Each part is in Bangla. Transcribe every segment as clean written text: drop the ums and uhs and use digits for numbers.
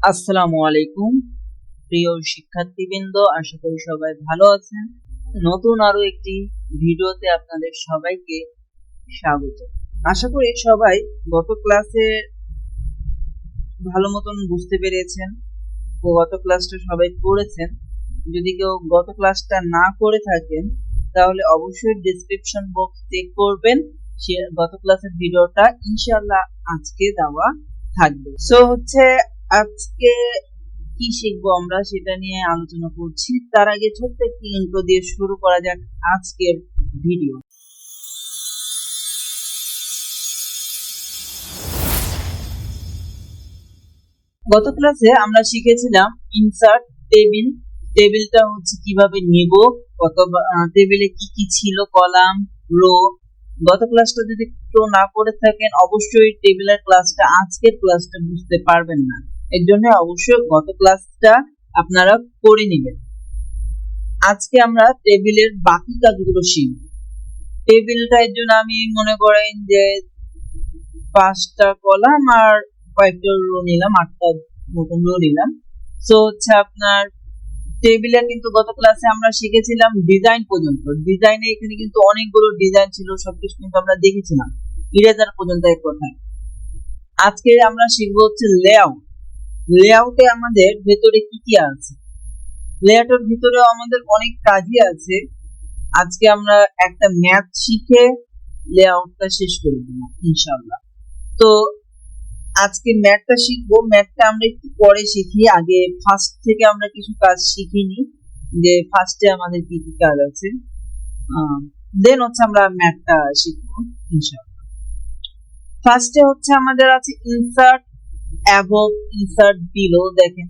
আসসালামু আলাইকুম প্রিয় শিক্ষার্থীবৃন্দ, আশা করি সবাই ভালো আছেন। নতুন আরো একটি ভিডিওতে আপনাদের সবাইকে স্বাগত। আশা করি সবাই গত ক্লাসে ভালো মতন বুঝতে পেরেছেন ও গত ক্লাসটা সবাই করেছেন। যদি কেউ গত ক্লাসটা না করে থাকেন তাহলে অবশ্যই ডেসক্রিপশন বক্স চেক করবেন, সে গত ক্লাসের ভিডিওটা ইনশাআল্লাহ আজকে দেওয়া থাকবে। সো আজকে কি শিখবো আমরা সেটা নিয়ে আলোচনা করছি। তার আগে ছোট্ট একটি ইন্ট্রো দিয়ে শুরু করা যাক আজকের ভিডিও। গত ক্লাসে আমরা শিখেছিলাম ইনসার্ট টেবিল। টেবিলটা কিভাবে নিব, কত টেবিলে কি কি ছিল, কলাম, রো। গত ক্লাসটা যদি কেউ না করে থাকেন অবশ্যই টেবিলের ক্লাসটা, আজকের ক্লাসটা বুঝতে পারবেন না। এর জন্য অবশ্যই গত ক্লাসটা আপনারা করে নেবেন। আজকে আমরা টেবিলের বাকি কাজগুলো শিখব। টেবিলটা এর জন্য আমি মনে করেন যে 5টা কলাম আর কয়েকটা রো নিলাম, 8টা মতন রো নিলাম। সো আপনার টেবিলে কিন্তু গত ক্লাসে আমরা শিখেছিলাম ডিজাইন পর্যন্ত। ডিজাইনে এখানে কিন্তু অনেকগুলো ডিজাইন ছিল, সবকিছু কিন্তু আমরা দেখেছিলাম, ইরেজার পর্যন্ত এক কথায়। আজকে আমরা শিখবো লেআউট। লেআউটে আমাদের ভেতরে কি কি আছে, লেআউটের ভিতরে আমাদের অনেক কাজই আছে। আজকে আমরা একটা ম্যাথ শিখে লেআউটটা শেষ করে দেব ইনশাআল্লাহ। তো আজকে ম্যাথটা শিখবো। ম্যাথটা আমরা একটু পরে শিখি, আগে ফার্স্ট থেকে আমরা কিছু কাজ শিখিনি যে ফার্স্টে আমাদের কি কি কাজ আছে, দেন আমরা ম্যাথটা শিখবো ইনশাআল্লাহ। ফার্স্টে আমাদের আছে ইনসার্ট অ্যাবভ, ইনসার্ট বিলো। দেখেন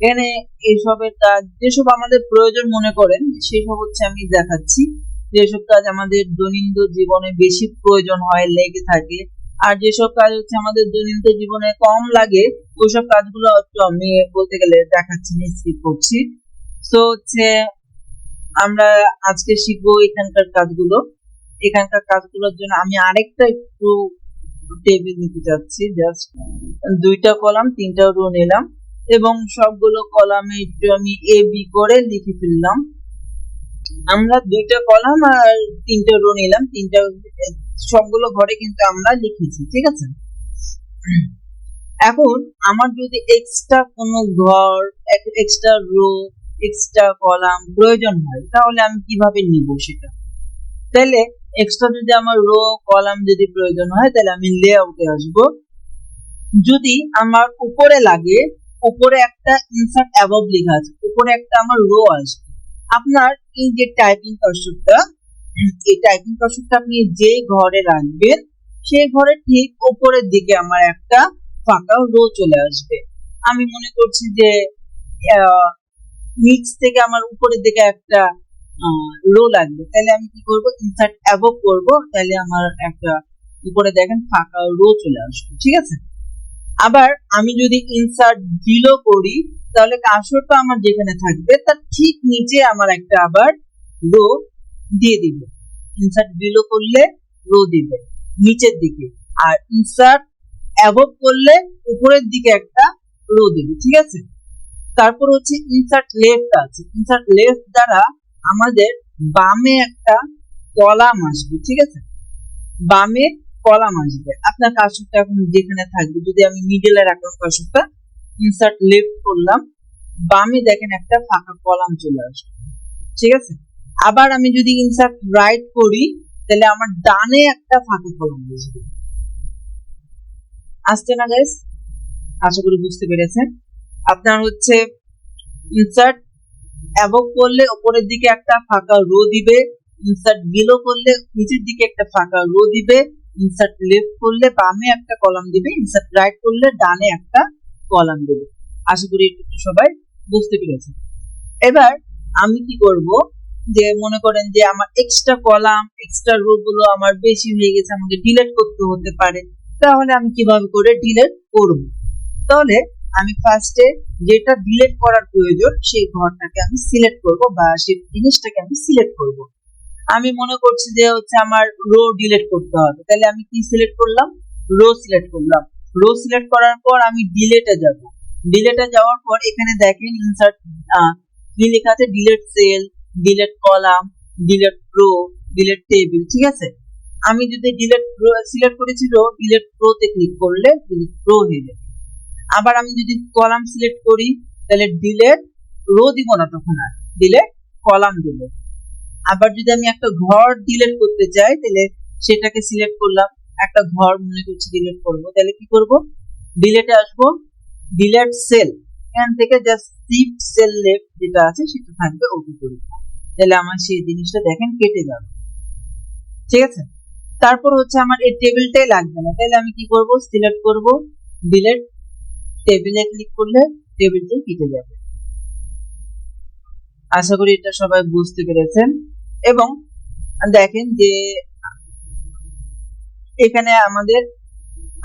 এখানে এইসবের কাজ, যেসব আমাদের প্রয়োজন মনে করেন সেসব আমি দেখাচ্ছি। যেসব কাজ আমাদের দৈনন্দিন জীবনে বেশি প্রয়োজন হয়, লেগে থাকে, আর যেসব কাজ আমাদের দৈনন্দিন জীবনে কম লাগে ওইসব কাজগুলো আমি বলতে গেলে দেখাচ্ছি, স্কিপ করছি। তো আমরা আজকে শিখবো এখানকার কাজগুলো। এখানকার কাজগুলোর জন্য আমি আরেকটা একটু টেবিল নিতে চাচ্ছি। জাস্ট 2টা কলাম 3টা রো নিলাম এবং সবগুলো কলামে একটু আমি এ বি করে লিখে ফেললাম। আমরা 2টা কলাম আর 3টা রো নিলাম, 3টা সবগুলো ঘরে কিন্তু আমরা লিখেছি, ঠিক আছে। এখন আমার যদি এক্সট্রা কোনো ঘর, এক্সট্রা রো, এক্সট্রা কলাম প্রয়োজন হয় তাহলে আমি কিভাবে নিব সেটা। তাহলে এক্সট্রা যদি আমার রো কলাম যদি প্রয়োজন হয় তাহলে আমি লেআউটে আসব। যদি আমার উপরে লাগে, উপরে একটা ইনসার্ট অ্যাবভ লেখা আছে, উপরে একটা আমার রো আসবে। আপনার এই যে টাইপিং কার্সরটা, এই টাইপিং কার্সরটা আপনি যে ঘরে রাখবেন সেই ঘরে ঠিক উপরের দিকে আমার একটা ফাঁকা রো চলে আসবে। আমি মনে করছি যে নিচ থেকে আমার উপরের দিকে একটা রো লাগবে, তাহলে আমি কি করব, ইনসার্ট অ্যাবভ করব, তাহলে আমার একটা উপরে দেখেন ফাঁকা রো চলে আসবে, ঠিক আছে। আবার আমি যদি ইনসার্ট বিলো করি তাহলে কার্সরটা আমার যেখানে থাকবে তার ঠিক নিচে আমার একটা আবার রো দিয়ে দিবে। ইনসার্ট বিলো করলে রো দিবে নিচের দিকে, আর ইনসার্ট অ্যাবভ করলে উপরের দিকে একটা রো দিবে, ঠিক আছে। তারপর ইনসার্ট লেফট আছে। ইনসার্ট লেফট দ্বারা আমাদের বামে একটা কলাম আসবে, ঠিক আছে। বামে কলাম আসবে, আপনার কার্সরটা এখন যেখানে থাকবে। যদি আমি মিডলে রাখলাম কার্সরটা, ইনসার্ট লেফট করলাম, বামে দেখেন একটা ফাঁকা কলাম চলে আসবে, ঠিক আছে। আবার আমি যদি ইনসার্ট রাইট করি তাহলে আমার ডানে একটা ফাঁকা কলাম আসবে। আসছে না গাইস? আশা করি বুঝতে পেরেছেন। আপনার ইনসার্ট অ্যাবভ করলে উপরের দিকে একটা ফাঁকা রো দিবে, ইনসার্ট বিলো করলে নিচের দিকে একটা ফাঁকা রো দিবে, ইনসার্ট লেফট করলে বামে একটা কলাম দিবে, ইনসার্ট রাইট করলে ডানে একটা কলাম দিবে। আশা করি একটু সবাই বুঝতে পেরেছেন। এবার আমি কি করব, যে মনে করেন যে আমার এক্সট্রা কলাম, এক্সট্রা রো গুলো আমার বেশি হয়ে গেছে, আমাকে ডিলিট করতে হতে পারে, তাহলে আমি কিভাবে করে ডিলিট করব। তাহলে আমি ফার্স্টে যেটা ডিলিট করার প্রয়োজন সেই ঘরটাকে আমি সিলেক্ট করব বা সেই জিনিসটাকে আমি সিলেক্ট করব। আমি মনে করছি যে আমার রো ডিলিট করতে হবে, তাহলে আমি কি সিলেক্ট করলাম, রো সিলেক্ট করলাম। রো সিলেক্ট করার পর আমি ডিলিটে যাব। ডিলেটে যাওয়ার পর এখানে দেখেন ইনসার্ট কি লেখা আছে, delete cell, delete column, delete row, delete table. ঠিক আছে, আমি যদি ডিলেট রো সিলেক্ট করেছি, রো, ডিলেট রো তে ক্লিক করলে ডিলেট রো হয়ে যাবে। আবার আমি যদি কলাম সিলেক্ট করি তাহলে ডিলেট রো দিব না, তখন আর ডিলেট কলাম দেব। আবার যদি আমি একটা ঘর ডিলিট করতে চাই তাহলে সেটাকে সিলেক্ট করলাম, একটা ঘর মনে করছি ডিলিট করব, তাহলে কি করব, ডিলেটে আসবো, ডিলিট সেল, এখান থেকে জাস্ট শিফট সেল লেফট যেটা আছে সেটা থাকবে, ওকে করব, তাহলে আমার সেই জিনিসটা দেখেন কেটে যাবে। ঠিক আছে, তারপর হচ্ছে আমার এই টেবিলটাই লাগবে না, তাহলে আমি কি করব, সিলেক্ট করব, ডিলিট টেবিলে ক্লিক করলে টেবিলটা কেটে যাবে। আশা করি এটা সবাই বুঝতে পেরেছেন। এবং দেখেন যে এখানে আমাদের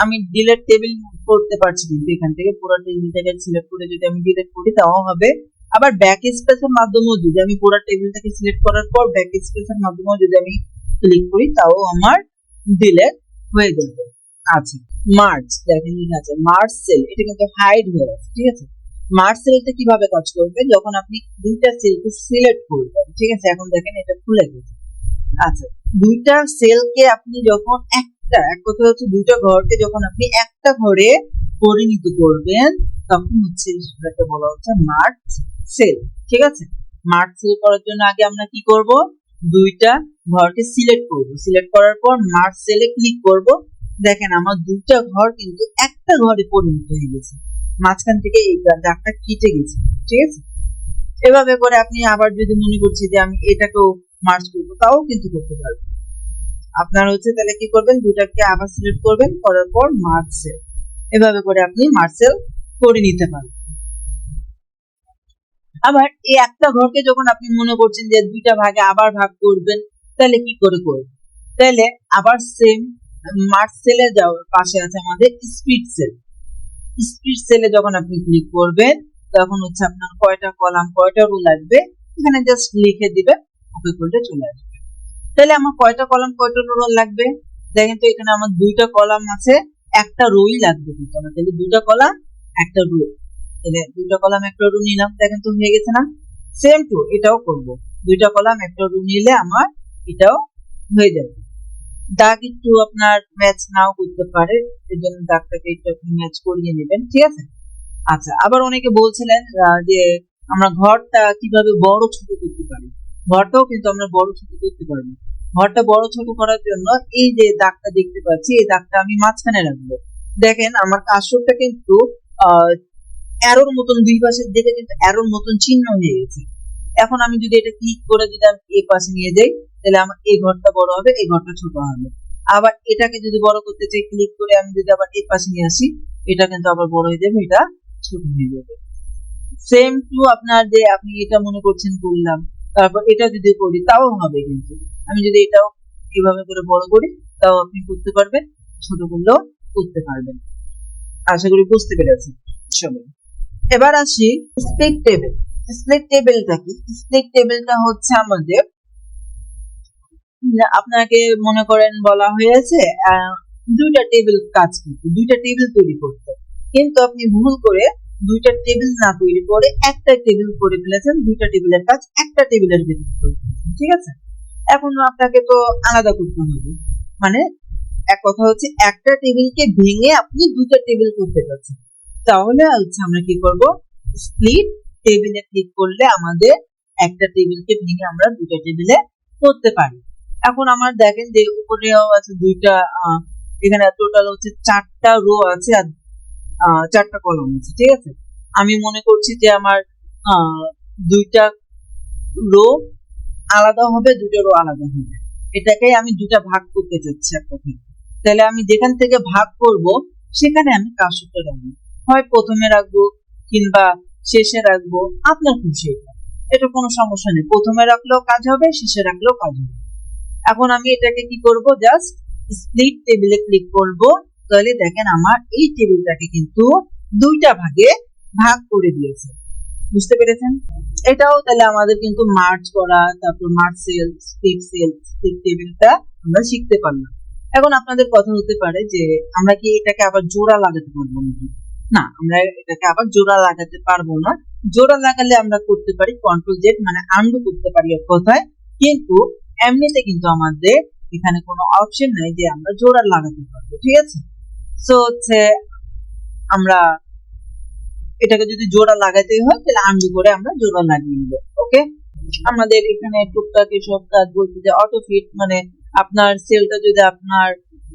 আমি ডিলিট টেবিল করতে পারছি, কিন্তু এখান থেকে পুরো টেবিলটাকে সিলেক্ট করে যদি আমি ডিলিট করি তাও হবে। আবার ব্যাক স্পেসের মাধ্যমেও যদি আমি পুরো টেবিলটাকে সিলেক্ট করার পর ব্যাক স্পেসের মাধ্যমেও যদি আমি ক্লিক করি তাও আমার ডিলিট হয়ে যাবে। আচ্ছা, মার্জ, দেখেন লেখা আছে মার্জ সেল, এটা কিন্তু হাইড হয়ে আছে। ঠিক আছে, মার্জ সেলটা কিভাবে কাজ করবে, যখন আপনি দুইটা সেলকে সিলেক্ট করবেন। ঠিক আছে, এখন দেখেন এটা খুলে গেছে। আচ্ছা, দুইটা সেলকে আপনি যখন এক কথা হচ্ছে দুইটা ঘরকে যখন আপনি একটা ঘরে পরিণত করবেন তখন হচ্ছে সেটাকে বলা হচ্ছে মার্জ সেল। ঠিক আছে, মার্জ সেল করার জন্য আগে আমরা কি করব, দুইটা ঘরকে সিলেক্ট করব, সিলেক্ট করার পর মার্জ সেলে ক্লিক করব। দেখেন আমার দুইটা ঘর কিন্তু একটা ঘরে পরিণত হয়ে গেছে, মাঝখান থেকে এই দাগটা কেটে গেছে। ঠিক আছে, এভাবে করে আপনি আবার যদি মনে করছি যে আমি এটাকেও মার্জ করবো তাও কিন্তু করতে পারবেন। আপনার হচ্ছে তাহলে কি করবেন, দুটাকে আবার সিলেক্ট করবেন, করার পর মার্জ সেল, এভাবে করে আপনি মার্জ সেল করে নিতে পারবেন। আবার এই একটা ঘরকে যখন আপনি মনে করছেন যে দুইটা ভাগে আবার ভাগ করবেন, তাহলে কি করে করবেন, তাহলে আবার সেম মার্জ সেলে যাওয়ার পাশে আছে আমাদের স্প্লিট সেল। স্প্লিট সেলে যখন আপনি ক্লিক করবেন তখন হচ্ছে আপনার কয়টা কলাম কয়টা রো লাগবে এখানে জাস্ট লিখে দিবেন, ওকে করলে চলে আসবে। তাহলে আমার কয়টা কলাম কয়টা রো লাগবে, দেখেন তো এখানে আমার দুইটা কলাম আছে, একটা রোই লাগবে, কিন্তু আমার তাহলে দুইটা কলাম একটা রো, তাহলে দুইটা কলাম একটা রো নিলাম, দেখেন তো হয়ে গেছে না। সেম টু এটাও করব, দুইটা কলাম একটা রো নিলে আমার এটাও হয়ে যাবে। দাগ একটু আপনার ম্যাচ নাও করতে পারে, এর জন্য দাগটাকে একটু আপনি ম্যাচ করিয়ে নেবেন। ঠিক আছে, আচ্ছা, আবার অনেকে বলছিলেন যে আমরা ঘরটা কিভাবে বড় ছোট করতে পারি, ঘরটাও কিন্তু আমরা বড় ছোট করতে পারবো। ঘরটা বড় ছোট করার জন্য এই যে দাগটা দেখতে পাচ্ছি, এই দাগটা আমি মাঝখানে রাখবো। দেখেন আমার কার্সরটা কিন্তু অ্যারোর মতন দুই পাশের দিকে কিন্তু অ্যারোর মতন চিহ্ন হয়ে গেছে। এখন আমি যদি এটা ক্লিক করে যদি আমি এই পাশে নিয়ে যাই তাহলে আমার এই ঘরটা বড় হবে, এই ঘরটা ছোট হবে। আবার এটাকে যদি বড় করতে চাই ক্লিক করে আমি যদি আবার এই পাশে নিয়ে আসি, এটা কিন্তু আবার বড় হয়ে যাবে, এটা ছোট হয়ে যাবে। সেম টু আপনার যে আপনি এটা মনে করছেন করলাম, তারপর এটা যদি করি তাও হবে, কিন্তু আমি যদি এটাও কিভাবে করে বড় করি তাও আপনি করতে পারবেন, ছোট করলেও করতে পারবেন। আশা করি বুঝতে পেরেছেন সবাই। এবার আসি স্প্লিট টেবিল। স্প্লিট টেবিলটা কি, স্প্লিট টেবিলটা হচ্ছে আমাদের আপনাকে মনে করেন বলা হয়েছে দুইটা টেবিল কাজ করতে, দুইটা টেবিল তৈরি করতে, কিন্তু আপনি ভুল করে দুইটা টেবিল না তৈরি করে একটা টেবিল করে ফেলেছেন, দুইটা টেবিলের কাজ একটা টেবিলের ভিতরে করে ফেলেছেন। ঠিক আছে, এখন আপনাকে তো আলাদা করতে হবে, মানে এক কথা হচ্ছে একটা টেবিলকে ভেঙে আপনি দুটো টেবিল করতে পারছেন, তাহলে হচ্ছে আমরা কি করব, স্প্লিট টেবিলে ক্লিক করলে আমাদের একটা টেবিলকে ভেঙে আমরা দুটো টেবিলে করতে পারি। এখন আমার দেখেন যে উপরেও আছে দুইটা, এখানে টোটাল হচ্ছে চারটা রো আছে আর চারটা কলাম আছে। ঠিক আছে, আমি মনে করছি যে আমার দুইটা রো আলাদা হবে, দুটো রো আলাদা হবে, এটাকেই আমি দুটা ভাগ করতে চাচ্ছি একটা থেকে। তাহলে আমি যেখান থেকে ভাগ করব সেখানে আমি কার্সরটা রাখবো, হয় প্রথমে রাখবো কিংবা শেষে রাখবো, আপনার খুশি, এটা কোনো সমস্যা নেই, প্রথমে রাখলেও কাজ হবে শেষে রাখলেও কাজ হবে। এখন আমি এটাকে কি করব, জাস্ট স্প্লিট টেবিলে ক্লিক করব, তাহলে দেখেন আমার এই টেবিলটাকে কিন্তু দুইটা ভাগে ভাগ করে দিয়েছে। বুঝতে পেরেছেন, এটাও তাহলে আমাদের কিন্তু মার্জ করা, তারপর মার্জ সেল, স্প্লিট টেবিলটা আমরা শিখতে পারলাম। এখন আপনাদের কথা হতে পারে যে আমরা কি এটাকে আবার জোড়া লাগাতে পারবো নাকি, না, আমরা এটাকে আবার জোড়া লাগাতে পারবো না। জোড়া লাগালে আমরা করতে পারি কন্ট্রোল জেড, মানে আনডু করতে পারি এক কথায়, কিন্তু এমনিতে কিন্তু আমাদের এখানে কোনো অপশন নাই যে আমরা জোড়া লাগাতে পারবো, ঠিক আছে। সো হচ্ছে আমরা এটাকে যদি জোড়া লাগাতে হয় তাহলে আনডু করে আমরা জোড়া লাগিয়ে নেব। ওকে, আমাদের এখানে টুকটাক এসব কাজ বলতে যে অটো ফিট, মানে আপনার সেলটা যদি আপনার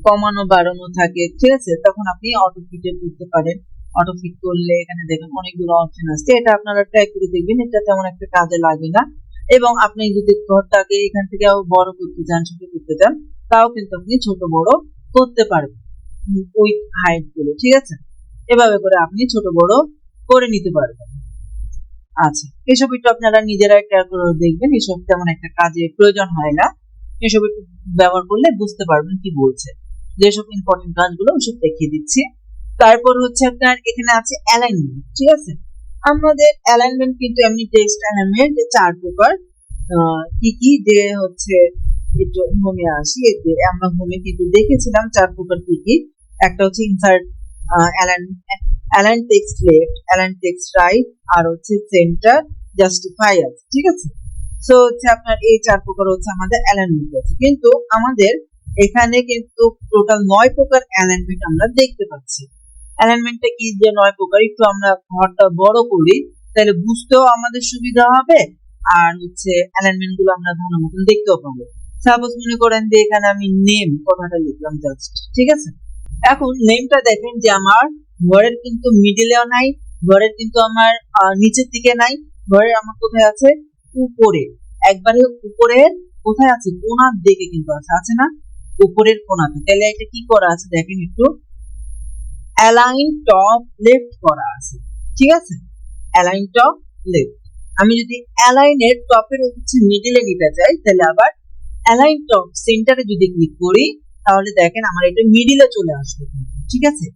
কমানো বাড়ানো থাকে, ঠিক আছে, তখন আপনি অটো ফিটে করতে পারেন। অটো ফিট করলে এখানে দেখেন অনেকগুলো অপশন আছে, এটা আপনারা ট্রাই করে দেখবেন, এটা তেমন একটা কাজে লাগে না। এবং আপনি যদি ঘরটাকে এখান থেকে বড় করতে চান, ছোট করতে চান, তাও কিন্তু আপনি ছোট বড় করতে পারবেন উইথ হাইট গুলো, ঠিক আছে। এভাবে করে আপনি ছোট বড় করে নিতে পারবেন। আচ্ছা, এসব একটু আপনারা নিজেরাই ট্রাই করে দেখবেন, এসব তেমন একটা কাজে প্রয়োজন হয় না, এসব একটু ব্যবহার করলে বুঝতে পারবেন কি বলছে। যেসব ইম্পর্টেন্ট কাজগুলো ওসব দেখিয়ে দিচ্ছি। তারপর হচ্ছে আপনার এখানে আছে অ্যালাইনমেন্ট, ঠিক আছে। আমাদের অ্যালাইনমেন্ট কিন্তু এমনি টেক্সট অ্যালাইনমেন্ট 4 প্রকার। কি কি যে হচ্ছে একটু হোমে আসি, এতে আমরা হোমে কিন্তু দেখেছিলাম 4 প্রকার কি কি। একটা হচ্ছে insert, align text left, align text right, আর হচ্ছে সেন্টার, জাস্টিফায়ার, ঠিক আছে। সো হচ্ছে আপনার এই 4 প্রকার হচ্ছে আমাদের অ্যালাইনমেন্ট আছে, কিন্তু আমাদের এখানে কিন্তু টোটাল 9 প্রকার অ্যালাইনমেন্ট আমরা দেখতে পাচ্ছি। অ্যালাইনমেন্টটা কি যে 9 প্রকার, একটু আমরা ঘরটা বড় করি তাহলে বুঝতেও আমাদের সুবিধা হবে, আর হচ্ছে অ্যালাইনমেন্ট গুলো আমরা ভালো মতন দেখতেও পাবো। সাপোজ মনে করেন যে এখানে আমি নেম কথাটা লিখলাম জাস্ট, ঠিক আছে। এখন নেমটা দেখেন যে আমার ঘরের কিন্তু মিডিলেও নাই, ঘরের কিন্তু আমার নিচের দিকে নাই, ঘরের আমার কোথায় আছে, উপরে, একবারে উপরের কোথায় আছে, কোণার দিকে কিন্তু আছে না, উপরের কোণাতে। তাহলে এটা কি করা আছে দেখেন একটু, অ্যালাইন টপ লেফট করা আছে, ঠিক আছে, অ্যালাইন টপ লেফট। আমি যদি অ্যালাইনের টপের হচ্ছে মিডিলে নিতে চাই, তাহলে আবার অ্যালাইন টপ সেন্টারে যদি ক্লিক করি, তাহলে দেখেন আমার এটা মিডিলে চলে আসবে, ঠিক আছে,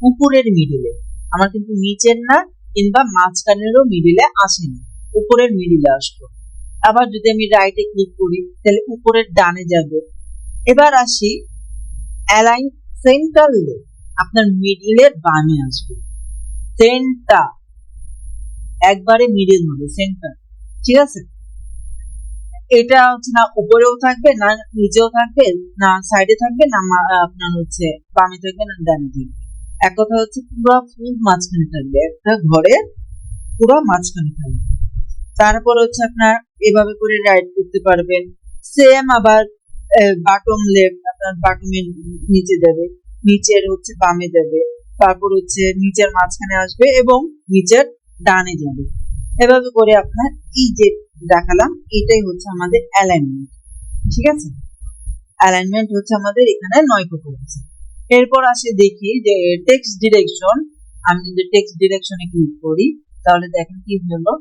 উপরের মিডিলে। আমার কিন্তু নিচের না কিংবা মাঝখানেরও মিডিলে আসেনি, উপরের মিডিলে আসবে। আবার যদি আমি রাইটে ক্লিক করি তাহলে উপরের ডানে যাবে। এবার আসি অ্যালাইন সেন্টার লেফট, আপনার মিডিলের বামে আসবে। সেন্টার একবারে মিডিল হবে, সেন্টার, ঠিক আছে। এটা হচ্ছে না উপরেও থাকবে, না নিচেও থাকবে, না সাইডে থাকবে, না আপনার হচ্ছে বামে থাকবে, না ডানে থাকবে। এক কথা হচ্ছে পুরো ফুল মাঝখানে থাকবে, একটা ঘরে পুরো মাঝখানে থাকবে। তারপর হচ্ছে আপনার এভাবে করে রাইট করতে পারবেন। সেম আবার বাটম লেফট, আপনার বাটমের নিচে যাবে, নিচের হচ্ছে বামে যাবে, তারপর হচ্ছে নিচের মাঝখানে আসবে এবং নিচের ডানে যাবে। এভাবে করে আপনার এই যে দেখালাম, এটাই হচ্ছে আমাদের অ্যালাইনমেন্ট, ঠিক আছে। অ্যালাইনমেন্ট হচ্ছে আমাদের এখানে 9 প্রকার আছে। এরপর আসে দেখি যে টেক্সট ডিরেকশন। আমি যদি টেক্সট ডিরেকশনে ক্লিক করি তাহলে দেখেন কি হলো,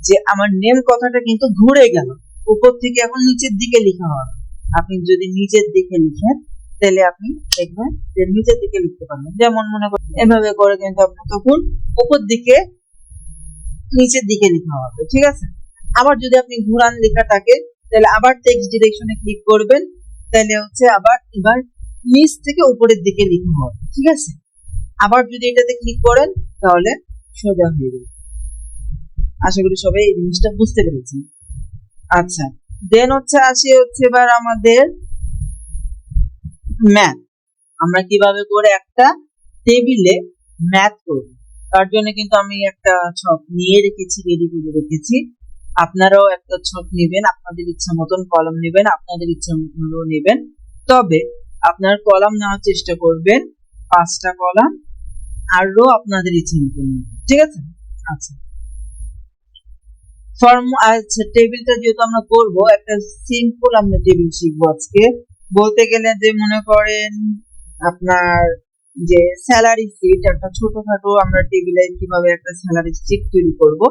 যে আমার নেম কথাটা কিন্তু ঘুরে গেল, উপর থেকে এখন নিচের দিকে লেখা হবে। আপনি যদি নিচের দিকে লিখেন তাহলে আপনি দেখবেন যে নিচের দিকে লিখতে পারবেন। যেমন মনে করেন এভাবে করে কিন্তু আপনি তখন উপর দিকে নিচের দিকে লেখা হবে, ঠিক আছে। আবার যদি আপনি ঘুরান লেখাটাকে তাহলে আবার টেক্সট ডিরেকশনে ক্লিক করবেন, তাহলে হচ্ছে আবার এবার নিচ থেকে উপরের দিকে লেখা হবে, ঠিক আছে। আবার যদি এটাতে ক্লিক করেন তাহলে সোজা হয়ে যাবে। আশা করি সবাই এই জিনিসটা বুঝতে পেরেছেন। আচ্ছা, দেন হচ্ছে আসি হচ্ছে এবার আমাদের ম্যাথ। আমরা কিভাবে করে একটা টেবিলে ম্যাথ করব, তার জন্য কিন্তু আমি একটা ছক নিয়ে রেখেছি, রেডি করে রেখেছি। আপনারাও একটা ছক নেবেন, আপনাদের ইচ্ছা মতন কলাম নেবেন, আপনাদের ইচ্ছা মতন রো নেবেন। তবে আপনার কলাম নেওয়ার চেষ্টা করবেন 5টা কলাম, আর রো আপনাদের ইচ্ছা মতন নেবেন, ঠিক আছে। আচ্ছা, আচ্ছা, টেবিলটা যেহেতু আমরা করব, একটা সিম্পল আমরা টেবিল শিখবো আজকে। বলতে গেলে যে মনে করেন আপনার যে স্যালারি শিট, একটা ছোটখাটো আমরা টেবিলে কিভাবে একটা স্যালারি শিট তৈরি করব,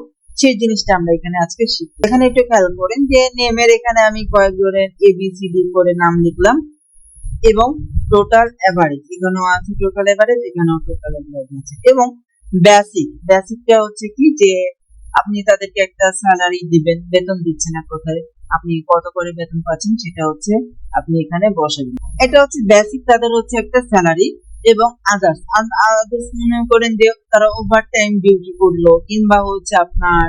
সেই জিনিসটা আমরা এখানে আজকে শিখবো। এখানে একটু খেয়াল করেন যে নেমের এখানে আমি কয়েকজনের ABCD করে নাম লিখলাম, এবং টোটাল এভারেজ এখানেও আছে, টোটাল এভারেজ এখানেও টোটাল এভারেজ আছে, এবং বেসিকটা হচ্ছে কি যে আপনি তাদেরকে একটা স্যালারি দিবেন, বেতন দিচ্ছেন এক কথায়, আপনি কত করে বেতন পাচ্ছেন সেটা হচ্ছে আপনি এখানে বসাবেন। এটা হচ্ছে বেসিক, তাদের হচ্ছে একটা স্যালারি। এবং আদার্স। আদার্স মনে করেন যে তারা ওভার টাইম ডিউটি করলো, কিংবা হচ্ছে আপনার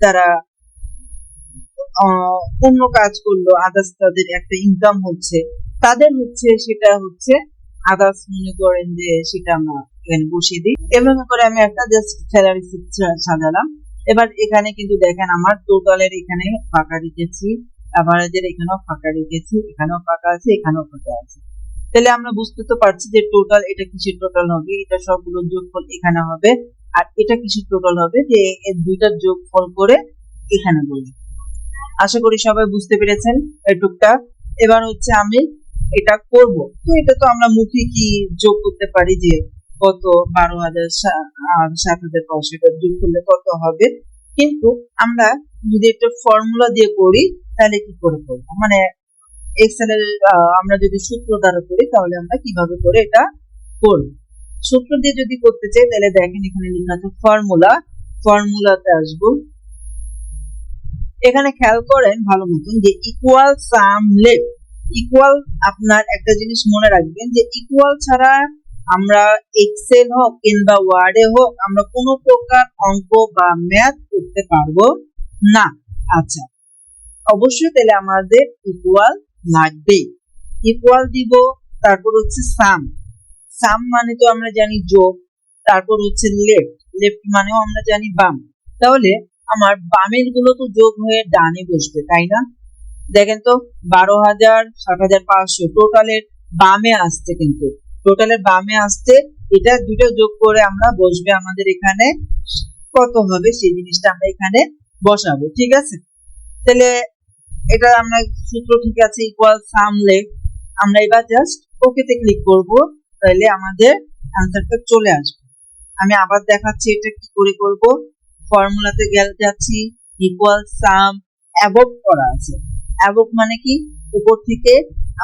তারা অন্য কাজ করলো, আদার্স তাদের একটা ইনকাম হচ্ছে, তাদের হচ্ছে সেটা হচ্ছে আদার্স মনে করেন যে সেটা আমরা এখানে বসিয়ে দিই। এভাবে করে আমি একটা জাস্ট স্যালারি শিট সাজালাম। এবার এখানে কিন্তু দেখেন আমার টোটালের এখানে ফাঁকা রেখেছি, অ্যাভারেজের এখানেও ফাঁকা রেখেছি, এখানেও ফাঁকা আছে, এখানেও ফাঁকা আছে। তাহলে আমরা বুঝতে তো পারছি যে টোটাল এটা কিসের টোটাল হবে, এটা সবগুলো যোগফল এখানে হবে, আর এটা কিসের টোটাল হবে, যে এর দুইটার যোগফল করে এখানে বলবো। আশা করি সবাই বুঝতে পেরেছেন এটুকটা। এবার হচ্ছে আমি এটা করব, তো এটা তো আমরা মুখে কি যোগ করতে পারি যে কত 12,000 আর 7,500 এটা যোগ করলে কত হবে, কিন্তু আমরা যদি একটা ফর্মুলা দিয়ে করি তাহলে কি করে করবো, মানে এক্সেল এর আমরা যদি সূত্র দ্বারা করি তাহলে আমরা কিভাবে করে এটা করব। সূত্র দিয়ে যদি করতে চাই তাহলে দেখেন এখানে লেখা আছে ফর্মুলা, ফর্মুলাতে আসবো। এখানে খেয়াল করেন ভালো মতন যে ইকুয়াল সাম লেফট। ইকুয়াল, আপনার একটা জিনিস মনে রাখবেন যে ইকুয়াল ছাড়া আমরা এক্সেল হোক কিংবা ওয়ার্ডে হোক আমরা কোনো প্রকার অঙ্ক বা ম্যাথ করতে পারবো না। আচ্ছা, অবশ্যই তাহলে আমাদের ইকুয়াল লাগবে। ইকুয়াল দিব, তারপর হচ্ছে সাম। সাম মানে তো আমরা জানি যোগ, তারপর হচ্ছে লেফট, লেফট মানেও আমরা জানি বাম। তাহলে আমার বামের গুলো তো যোগ হয়ে ডানে বসবে, তাই না? দেখেন তো 12,000 7,500 টোটালের বামে আসছে, কিন্তু টোটালের বামে আসছে, এটা দুটো যোগ করে আমরা বসবে আমাদের এখানে কত হবে সেই জিনিসটা আমরা এখানে বসাবো। ঠিক আছে, তাহলে এটা আমরা সূত্র ঠিক আছে, ইকুয়াল সাম লেফট। আমরা এবার জাস্ট ওকে তে ক্লিক করব, তাহলে আমাদের অ্যান্সারটা চলে আসবে। আমি আবার দেখাচ্ছি এটা কি করে করব। ফর্মুলাতে যাচ্ছি, ইকুয়াল সাম, অ্যাবভ করা আছে। অ্যাবভ মানে কি, উপর থেকে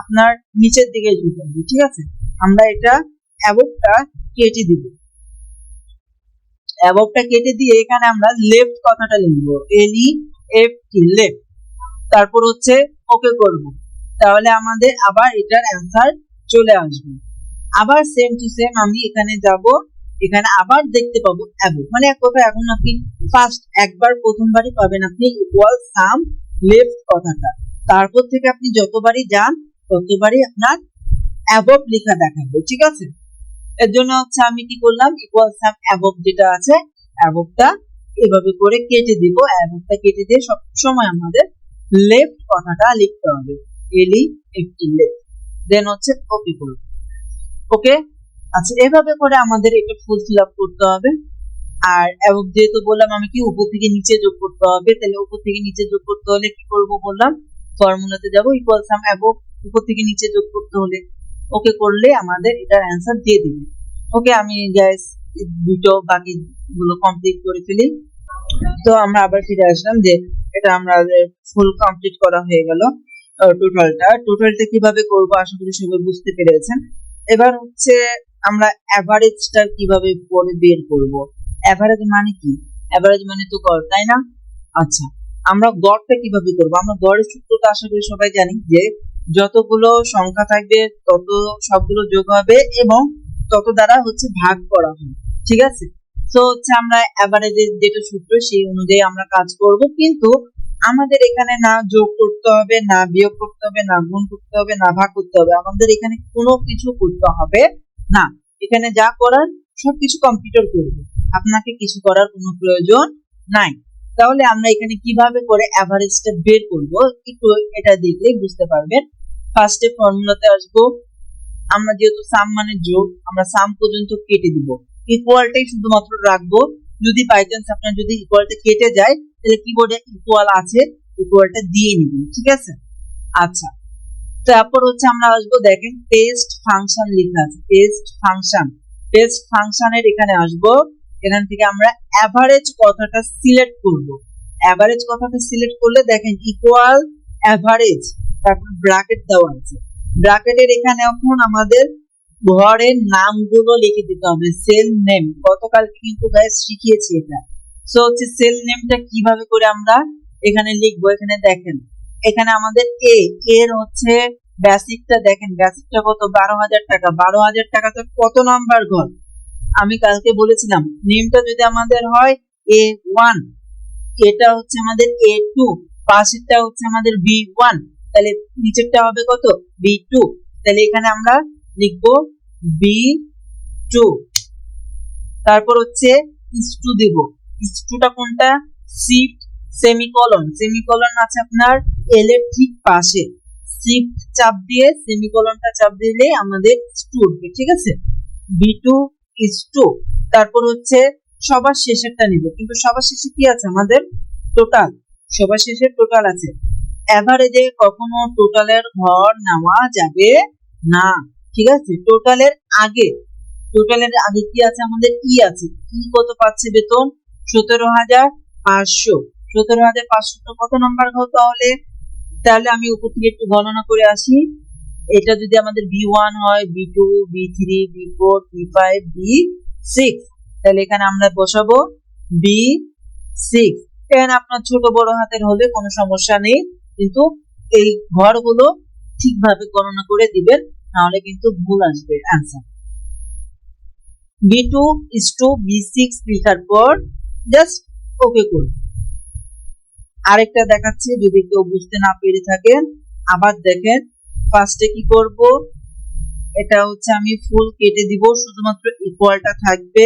আপনার নিচের দিকে ঝুঁকবে। ঠিক আছে, আমরা এটা অ্যাবভটা কেটে দিব। অ্যাবভটা কেটে দিয়ে এখানে আমরা লেফট কথাটা লিখবো, LEFT, লেফট। তারপর হচ্ছে ওকে করব, তাহলে আমাদের আবার এটার অ্যান্সার চলে আসবে। আবার সেম টু সেম আমি এখানে যাব, এখানে আবার দেখতে পাবো অ্যাবভ, মানে এক কথা এখন আপনি ফার্স্ট একবার প্রথমবারই পাবেন আপনি ইকুয়াল সাম লেফট কথাটা, তারপর থেকে আপনি যতবারই যান ততবারই আপনার অ্যাবভ লেখা দেখাবে। ঠিক আছে, এর জন্য হচ্ছে আমি কি করলাম, ইকুয়াল সাম অ্যাবভ যেটা আছে অ্যাবভটা এভাবে করে কেটে দিব। অ্যাবভটা কেটে দিয়ে সব সময় আমাদের লেফট কথাটা লিখতে হবে, LEFT, লেফট। দেন হচ্ছে ওকে করব। ওকে, আচ্ছা, এভাবে করে আমাদের এটা ফুল ফিল আপ করতে হবে। আর অ্যাবভ যেহেতু বললাম আমি কি উপর থেকে নিচে যোগ করতে হবে, তাহলে উপর থেকে নিচে যোগ করতে হলে কি করব বললাম, ফর্মুলাতে যাব, ইকুয়াল সাম অ্যাবভ, উপর থেকে নিচে যোগ করতে হলে ওকে করলে আমাদের এটার অ্যান্সার দিয়ে দিবে। ওকে, আমি গাইস দুটো বাকি গুলো কমপ্লিট করে ফেলি। তো আমরা আবার ফিরে আসলাম যে এটা আমরা ফুল কমপ্লিট করা হয়ে গেল। টোটালটা কিভাবে করব আশা করি সবাই বুঝতে পেরেছেন। এবার হচ্ছে আমরা এভারেজটা কিভাবে পরে বের করব। এভারেজ মানে কি, এভারেজ মানে তো গড়, তাই না? আচ্ছা, আমরা গড়টা কিভাবে করব, আমরা গড়ের সূত্রটা আশা করি সবাই জানি যে যতগুলো সংখ্যা থাকবে তত সবগুলো যোগ হবে এবং তত দ্বারা হচ্ছে ভাগ করা হবে। ঠিক আছে, তো হচ্ছে আমরা এভারেজের যেটা সূত্র সেই অনুযায়ী আমরা কাজ করব, কিন্তু আমাদের এখানে না যোগ করতে হবে, না বিয়োগ করতে হবে, না গুণ করতে হবে, না ভাগ করতে হবে, আমাদের এখানে কোনো কিছু করতে হবে না। এখানে যা করার সবকিছু কম্পিউটার করবে, আপনাকে কিছু করার কোনো প্রয়োজন নাই। তাহলে আমরা এখানে কিভাবে করে এভারেজটা বের করব একটু এটা দেখলেই বুঝতে পারবেন। ফার্স্টে ফর্মুলাতে আসবো, আমরা যেহেতু সাম মানে যোগ, আমরা সাম পর্যন্ত কেটে দিব, ইকুয়ালটাই শুধুমাত্র রাখবো। যদি বাই চান্স আপনার যদি ইকুয়ালটা কেটে যায় তাহলে কিবোর্ডে ইকুয়াল আছে, ইকুয়ালটা দিয়ে নিবেন। ঠিক আছে, আচ্ছা, তারপর হচ্ছে আমরা আসবো, দেখেন টেস্ট ফাংশন লেখা আছে, টেস্ট ফাংশনের এখানে আসবো, এখান থেকে আমরা এভারেজ কথাটা সিলেক্ট করব। এভারেজ কথাটা সিলেক্ট করলে দেখেন ইকুয়াল এভারেজ, তারপর ব্র্যাকেট দেওয়া আছে, ব্র্যাকেটের এখানে এখন আমাদের ঘরের নামগুলো লিখে দিতে হবে, সেল নেম। গতকালকে কিন্তু গাইস শিখিয়েছি এটা। সো হচ্ছে সেল নেমটা কিভাবে করে আমরা এখানে লিখবো, এখানে দেখেন এখানে আমাদের এর হচ্ছে বেসিকটা দেখেন, বেসিকটা কত, 12,000 টাকা। 12,000 টাকাতে কত নাম্বার ঘর? আমি কালকে বলেছিলাম নেমটা যদি আমাদের হয় A1, এটা হচ্ছে আমাদের A2, পাশেরটা হচ্ছে আমাদের B1, তাহলে নিচেরটা হবে কত, B2। তাহলে এখানে আমরা লিখবো B2। তারপর হচ্ছে is2 দিব। is2টা কোনটা, শিফট সেমিকোলন, সেমিকোলন আছে আপনার এল এর ঠিক পাশে, শিফট চাপ দিয়ে সেমিকোলনটা চাপ দিলে আমাদের is2 উঠবে, ঠিক আছে। B2 is2। তারপর হচ্ছে সবার শেষেরটা নিব, কিন্তু সবার শেষে কি আছে আমাদের, টোটাল। সবার শেষে টোটাল আছে। এভারেজে কখনো টোটালের ঘর নেওয়া যাবে না, ঠিক আছে। টোটালের আগে কি আছে আমাদের, ই আছে। ই কত পাচ্ছে বেতন, 17,500। 17,500 তো কত নাম্বার ঘর তাহলে? তাহলে আমি উপর থেকে একটু গণনা করে আসি। এটা যদি আমাদের B1 হয়, B2, B3, B4, B5, B6, তাহলে এখানে আমরা বসাবো B6। এখানে আপনার ছোট বড় হাতের হলে কোনো সমস্যা নেই, কিন্তু এই ঘরগুলো ঠিকভাবে গণনা করে দিবেন, নাহলে কিন্তু ভুল আসবে answer. B2 is to B6 লেখার পর জাস্ট ওকে করুন। আরেকটা দেখাচ্ছি, যদি কেউ বুঝতে না পেরে থাকেন আবার দেখেন। ফার্স্টে কি করব, এটা হচ্ছে আমি ফুল কেটে দিব, শুধুমাত্র ইকুয়ালটা থাকবে।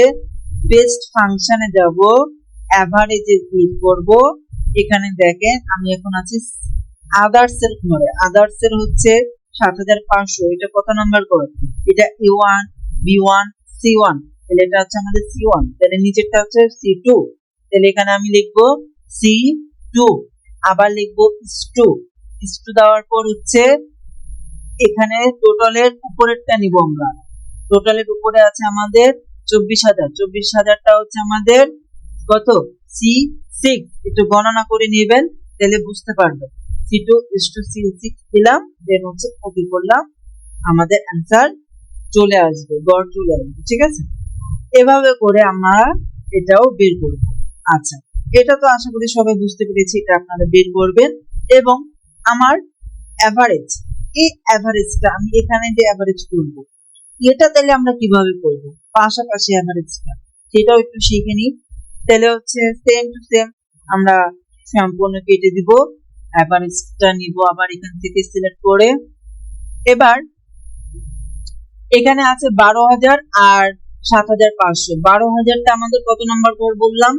পেস্ট ফাংশনে যাব, এভারেজে ক্লিক করব। এখানে দেখেন আমি এখন আছি আদার্স এর ঘরে। আদার্স এর হচ্ছে 7,500। এটা কত নাম্বার ঘর, এটা A1, B1, C1, তাহলে এটা হচ্ছে আমাদের C1। তাহলে নিচেরটা হচ্ছে C2, তাহলে এখানে আমি লিখবো C2। আবার লিখবো is2। is2 দেওয়ার পর হচ্ছে এখানে টোটালের উপরেরটা নিব আমরা। টোটালের উপরে আছে আমাদের 24,000। 24,000টা হচ্ছে আমাদের কত, C6। একটু গণনা করে নেবেন, তাহলে বুঝতে পারবেন। C2 is to C6 দিলাম, দেন হচ্ছে ওকে করলাম, আমাদের অ্যান্সার চলে আসবে, গড় চলে আসবে, ঠিক আছে। এভাবে করে আমরা এটাও বের করব। আচ্ছা, এটা তো আশা করি সবাই বুঝতে পেরেছি, এটা আপনারা বের করবেন। এবং আমার এভারেজ, এই এভারেজটা আমি এখানে যে এভারেজ করব, এটা তাহলে আমরা কিভাবে করব, পাশাপাশি এভারেজটা, সেটাও একটু শিখে নিই। তাহলে হচ্ছে সেম টু সেম আমরা সম্পূর্ণ কেটে দিব, এভারেজটা নিব আবার এখান থেকে সিলেক্ট করে। এবার এখানে আছে 12,000 আর 7,500। 12,000টা আমাদের কত নাম্বার ঘর বললাম,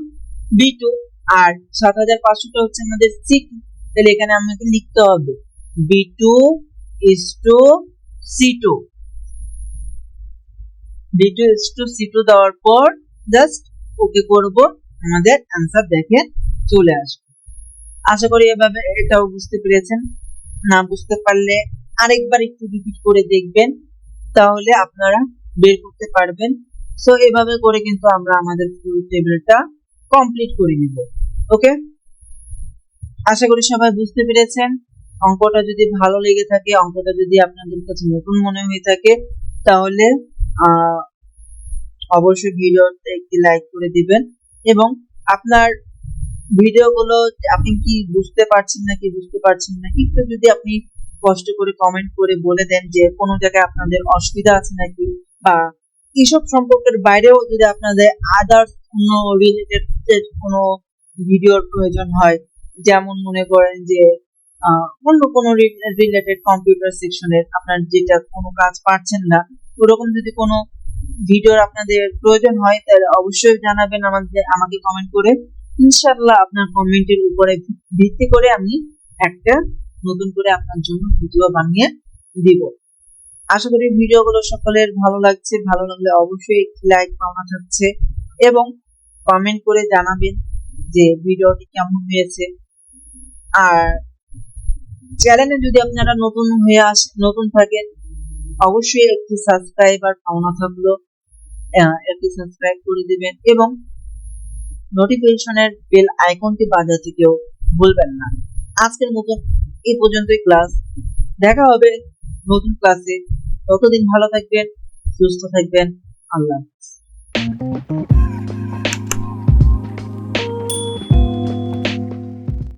B2, আর 7,500টা হচ্ছে আমাদের C2। তাহলে এখানে আমাকে লিখতে হবে B2 is to C2। B2 is to C2 দেওয়ার পর জাস্ট ওকে করব, আমাদের অ্যান্সার দেখে চলে আসবে। আশা করি এভাবে এটাও বুঝতে পেরেছেন। না বুঝতে পারলে আরেকবার একটু রিপিট করে দেখবেন, তাহলে আপনারা বের করতে পারবেন। সো এভাবে করে কিন্তু আমরা আমাদের ফুল টেবিলটা কমপ্লিট করে নিব। ওকে, আশা করি সবাই বুঝতে পেরেছেন। অঙ্কটা যদি ভালো লেগে থাকে, অঙ্কটা যদি আপনাদের কাছে নতুন মনে হয়ে থাকে, তাহলে অবশ্যই ভিডিওতে একটি লাইক করে দিবেন। এবং আপনার ভিডিওগুলো আপনি কি বুঝতে পারছেন নাকি একটু যদি আপনি কষ্ট করে কমেন্ট করে বলে দেন যে কোনো জায়গায় আপনাদের অসুবিধা আছে নাকি, বা এসব সম্পর্কের বাইরেও যদি আপনাদের আদার্স কোনো রিলেটেড কোনো ভিডিওর প্রয়োজন হয়, যেমন মনে করেন যে অন্য কোনো রিলেটেড কম্পিউটার সেকশনের আপনার যেটা কোনো কাজ পারছেন না, ওরকম যদি কোনো ভিডিওর আপনাদের প্রয়োজন হয়, তাহলে অবশ্যই জানাবেন আমাকে কমেন্ট করে। ইনশাআল্লাহ আপনার কমেন্টের উপরে ভিত্তি করে আমি একটা নতুন করে আপনার জন্য ভিডিও বানিয়ে দিব। আশা করি ভিডিওগুলো সকলের ভালো লাগছে। ভালো লাগলে অবশ্যই একটি লাইক পাওয়া যাচ্ছে, এবং কমেন্ট করে জানাবেন যে ভিডিওটি কেমন হয়েছে। আর চ্যানেলে যদি আপনারা নতুন থাকেন, অবশ্যই একটি সাবস্ক্রাইবার পাওনা থাকলো, একটি সাবস্ক্রাইব করে দিবেন, এবং নোটিফিকেশনের বেল আইকনটি বাজাতে কেউ ভুলবেন না। আজকের মতো এই পর্যন্তই ক্লাস, দেখা হবে নতুন ক্লাসে। ততদিন ভালো থাকবেন, সুস্থ থাকবেন। আল্লাহ হাফেজ।